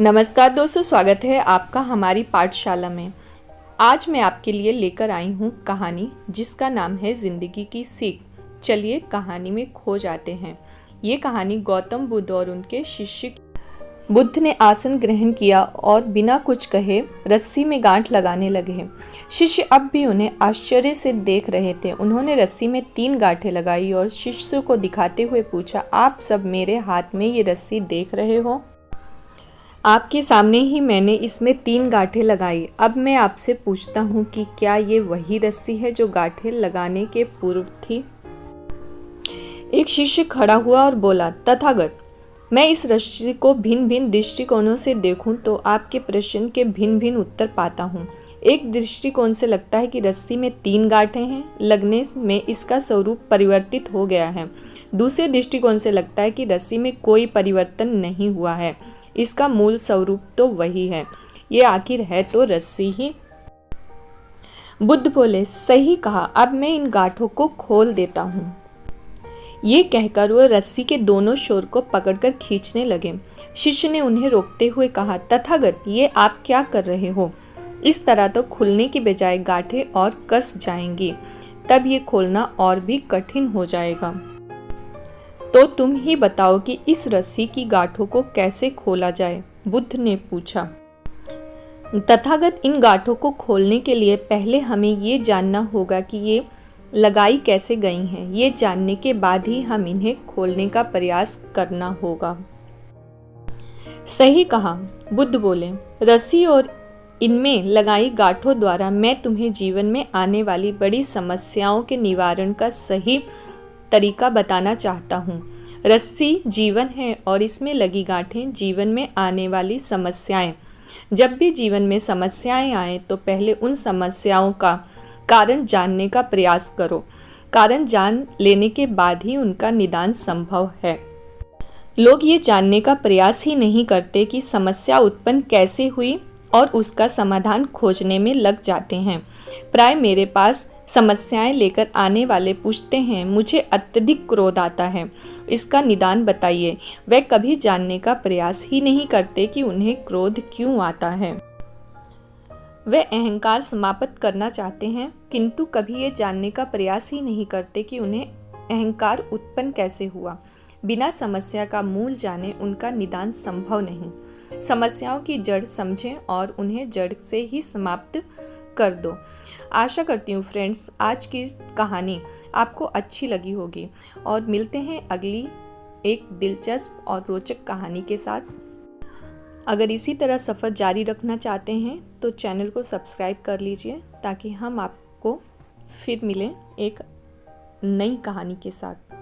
नमस्कार दोस्तों, स्वागत है आपका हमारी पाठशाला में। आज मैं आपके लिए लेकर आई हूँ कहानी जिसका नाम है जिंदगी की सीख। चलिए कहानी में खो जाते हैं। ये कहानी गौतम बुद्ध और उनके शिष्य। बुद्ध ने आसन ग्रहण किया और बिना कुछ कहे रस्सी में गांठ लगाने लगे। शिष्य अब भी उन्हें आश्चर्य से देख रहे थे। उन्होंने रस्सी में 3 गांठें लगाई और शिष्य को दिखाते हुए पूछा, आप सब मेरे हाथ में ये रस्सी देख रहे हो? आपके सामने ही मैंने इसमें 3 गांठें लगाई। अब मैं आपसे पूछता हूँ कि क्या ये वही रस्सी है जो गांठें लगाने के पूर्व थी? एक शिष्य खड़ा हुआ और बोला, तथागत, मैं इस रस्सी को भिन्न भिन्न दृष्टिकोणों से देखूं तो आपके प्रश्न के भिन्न भिन्न उत्तर पाता हूँ। एक दृष्टिकोण से लगता है कि रस्सी में 3 गांठें हैं, लगने में इसका स्वरूप परिवर्तित हो गया है। दूसरे दृष्टिकोण से लगता है कि रस्सी में कोई परिवर्तन नहीं हुआ है, इसका मूल स्वरूप तो वही है। ये आखिर है तो रस्सी ही। बुद्ध बोले, सही कहा, अब मैं इन गांठों को खोल देता हूँ। ये कहकर वह रस्सी के दोनों छोर को पकड़कर खींचने लगे। शिष्य ने उन्हें रोकते हुए कहा, तथागत, ये आप क्या कर रहे हो? इस तरह तो खुलने की बजाय गांठें और कस जाएंगी, तब ये खोलना और भी कठिन हो जाएगा। तो तुम ही बताओ कि इस रस्सी की गांठों को कैसे खोला जाए? बुद्ध ने पूछा। तथागत, इन गांठों को खोलने के लिए पहले हमें ये जानना होगा कि ये लगाई कैसे गई हैं। ये जानने के बाद ही हम इन्हें खोलने का प्रयास करना होगा। सही कहा, बुद्ध बोले, रस्सी और इनमें लगाई गांठों द्वारा मैं तुम्हें जीवन में आने वाली बड़ी समस्याओं के निवारण का सही तरीका बताना चाहता हूँ। रस्सी जीवन है और इसमें लगी गांठें जीवन में आने वाली समस्याएं। जब भी जीवन में समस्याएं आए तो पहले उन समस्याओं का कारण जानने का प्रयास करो। कारण जान लेने के बाद ही उनका निदान संभव है। लोग ये जानने का प्रयास ही नहीं करते कि समस्या उत्पन्न कैसे हुई और उसका समाधान खोजने में लग जाते हैं। प्राय मेरे पास समस्याएं लेकर आने वाले पूछते हैं, मुझे अत्यधिक क्रोध आता है, इसका निदान बताइए। वे कभी जानने का प्रयास ही नहीं करते कि उन्हें क्रोध क्यों आता है। वे अहंकार समाप्त करना चाहते हैं, किंतु कभी ये जानने का प्रयास ही नहीं करते कि उन्हें अहंकार उत्पन्न कैसे हुआ। बिना समस्या का मूल जाने उनका निदान संभव नहीं। समस्याओं की जड़ समझें और उन्हें जड़ से ही समाप्त कर दो। आशा करती हूँ फ्रेंड्स, आज की कहानी आपको अच्छी लगी होगी और मिलते हैं अगली एक दिलचस्प और रोचक कहानी के साथ। अगर इसी तरह सफ़र जारी रखना चाहते हैं तो चैनल को सब्सक्राइब कर लीजिए ताकि हम आपको फिर मिलें एक नई कहानी के साथ।